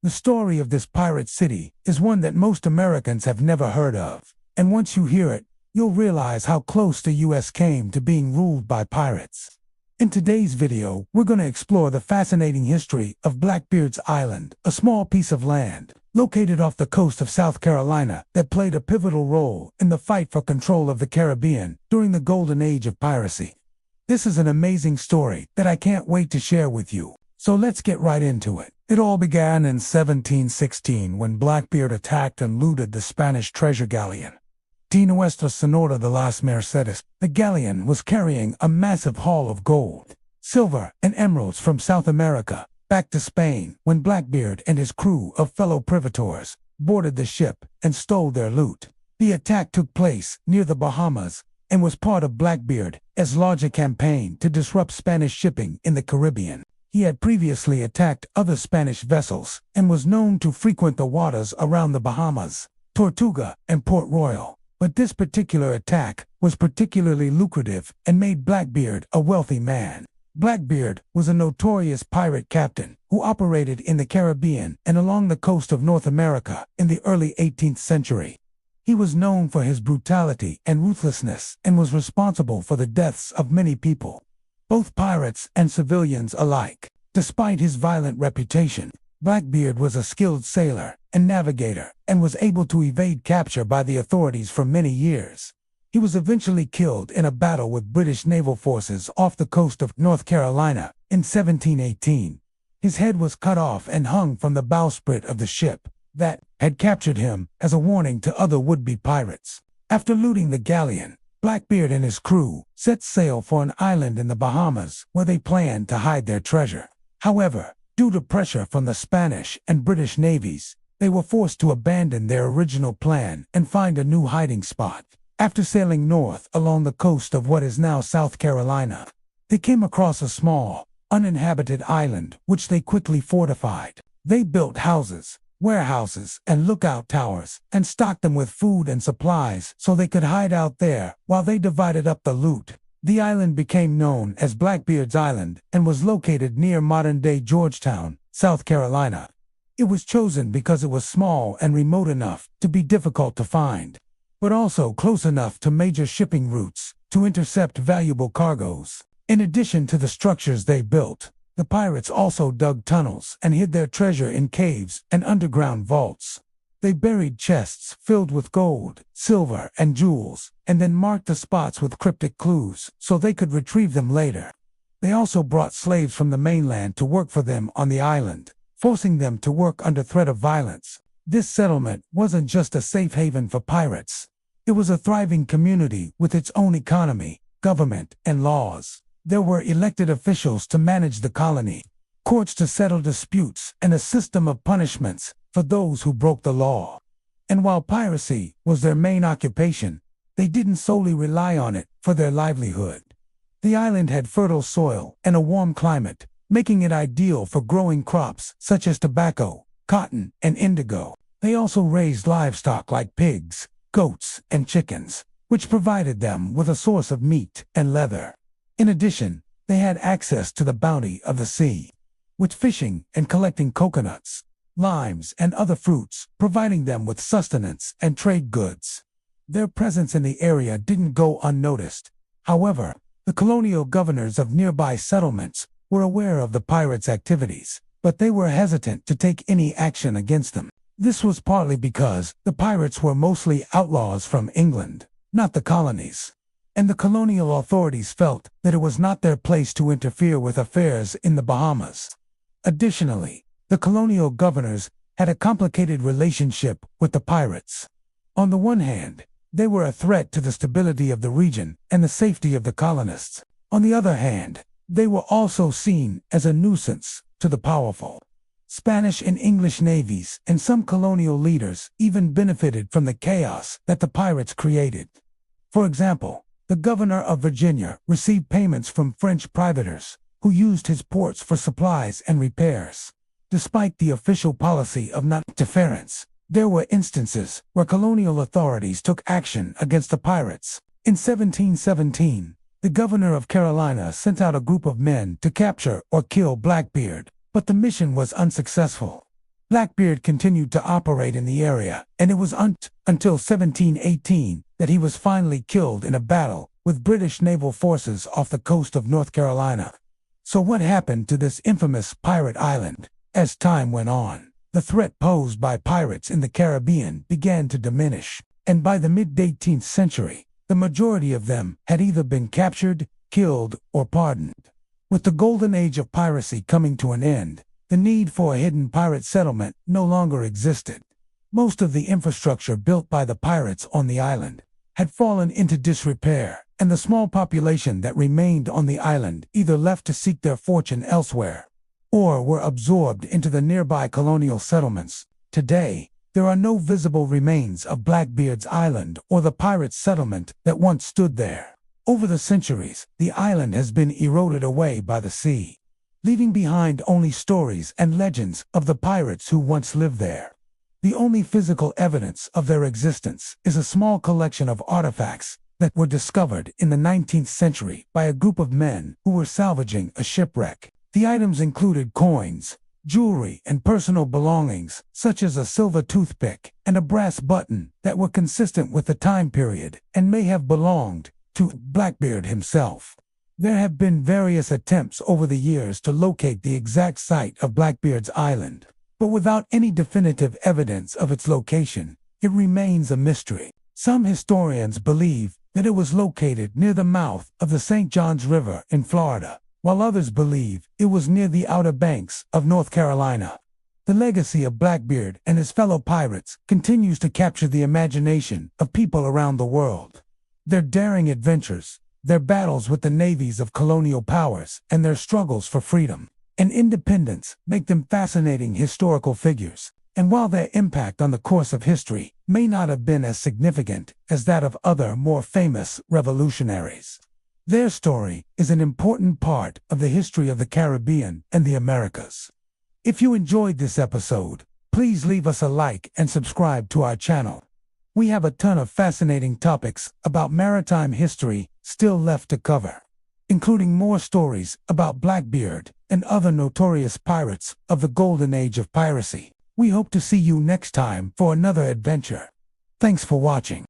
The story of this pirate city is one that most Americans have never heard of, and once you hear it, you'll realize how close the US came to being ruled by pirates. In today's video, we're going to explore the fascinating history of Blackbeard's Island, a small piece of land located off the coast of South Carolina that played a pivotal role in the fight for control of the Caribbean during the golden age of piracy. This is an amazing story that I can't wait to share with you, so let's get right into it. It all began in 1716 when Blackbeard attacked and looted the Spanish treasure galleon Nuestra Señora de las Mercedes. The galleon was carrying a massive haul of gold, silver, and emeralds from South America back to Spain when Blackbeard and his crew of fellow privateers boarded the ship and stole their loot. The attack took place near the Bahamas and was part of Blackbeard's larger campaign to disrupt Spanish shipping in the Caribbean. He had previously attacked other Spanish vessels and was known to frequent the waters around the Bahamas, Tortuga, and Port Royal. But this particular attack was particularly lucrative and made Blackbeard a wealthy man. Blackbeard was a notorious pirate captain who operated in the Caribbean and along the coast of North America in the early 18th century. He was known for his brutality and ruthlessness and was responsible for the deaths of many people, both pirates and civilians alike. Despite his violent reputation, Blackbeard was a skilled sailor and navigator and was able to evade capture by the authorities for many years. He was eventually killed in a battle with British naval forces off the coast of North Carolina in 1718. His head was cut off and hung from the bowsprit of the ship that had captured him as a warning to other would-be pirates. After looting the galleon, Blackbeard and his crew set sail for an island in the Bahamas where they planned to hide their treasure. However, due to pressure from the Spanish and British navies, they were forced to abandon their original plan and find a new hiding spot. After sailing north along the coast of what is now South Carolina, they came across a small, uninhabited island which they quickly fortified. They built houses, warehouses, and lookout towers, and stocked them with food and supplies so they could hide out there while they divided up the loot. The island became known as Blackbeard's Island and was located near modern-day Georgetown, South Carolina. It was chosen because it was small and remote enough to be difficult to find, but also close enough to major shipping routes to intercept valuable cargoes. In addition to the structures they built, the pirates also dug tunnels and hid their treasure in caves and underground vaults. They buried chests filled with gold, silver, and jewels, and then marked the spots with cryptic clues so they could retrieve them later. They also brought slaves from the mainland to work for them on the island, forcing them to work under threat of violence. This settlement wasn't just a safe haven for pirates. It was a thriving community with its own economy, government, and laws. There were elected officials to manage the colony, courts to settle disputes, and a system of punishments for those who broke the law. And while piracy was their main occupation, they didn't solely rely on it for their livelihood. The island had fertile soil and a warm climate, making it ideal for growing crops such as tobacco, cotton, and indigo. They also raised livestock like pigs, goats, and chickens, which provided them with a source of meat and leather. In addition, they had access to the bounty of the sea, with fishing and collecting coconuts, limes, and other fruits, providing them with sustenance and trade goods. Their presence in the area didn't go unnoticed. However, the colonial governors of nearby settlements were aware of the pirates' activities, but they were hesitant to take any action against them. This was partly because the pirates were mostly outlaws from England, not the colonies, and the colonial authorities felt that it was not their place to interfere with affairs in the Bahamas. Additionally, the colonial governors had a complicated relationship with the pirates. On the one hand, they were a threat to the stability of the region and the safety of the colonists. On the other hand, they were also seen as a nuisance to the powerful. Spanish and English navies and some colonial leaders even benefited from the chaos that the pirates created. For example, the governor of Virginia received payments from French privateers who used his ports for supplies and repairs. Despite the official policy of non-interference, there were instances where colonial authorities took action against the pirates. In 1717, the governor of Carolina sent out a group of men to capture or kill Blackbeard, but the mission was unsuccessful. Blackbeard continued to operate in the area, and it was until 1718 that he was finally killed in a battle with British naval forces off the coast of North Carolina. So what happened to this infamous pirate island? As time went on, the threat posed by pirates in the Caribbean began to diminish, and by the mid-18th century, the majority of them had either been captured, killed, or pardoned. With the golden age of piracy coming to an end, the need for a hidden pirate settlement no longer existed. Most of the infrastructure built by the pirates on the island had fallen into disrepair, and the small population that remained on the island either left to seek their fortune elsewhere, or were absorbed into the nearby colonial settlements. Today, there are no visible remains of Blackbeard's island or the pirate settlement that once stood there. Over the centuries, the island has been eroded away by the sea, leaving behind only stories and legends of the pirates who once lived there. The only physical evidence of their existence is a small collection of artifacts that were discovered in the 19th century by a group of men who were salvaging a shipwreck. The items included coins, jewelry, and personal belongings, such as a silver toothpick and a brass button that were consistent with the time period and may have belonged to Blackbeard himself. There have been various attempts over the years to locate the exact site of Blackbeard's island, but without any definitive evidence of its location, it remains a mystery. Some historians believe that it was located near the mouth of the St. Johns River in Florida, while others believe it was near the Outer Banks of North Carolina. The legacy of Blackbeard and his fellow pirates continues to capture the imagination of people around the world. Their daring adventures, their battles with the navies of colonial powers, and their struggles for freedom and independence make them fascinating historical figures. And while their impact on the course of history may not have been as significant as that of other more famous revolutionaries, their story is an important part of the history of the Caribbean and the Americas. If you enjoyed this episode, please leave us a like and subscribe to our channel. We have a ton of fascinating topics about maritime history still left to cover, including more stories about Blackbeard and other notorious pirates of the golden age of piracy. We hope to see you next time for another adventure. Thanks for watching.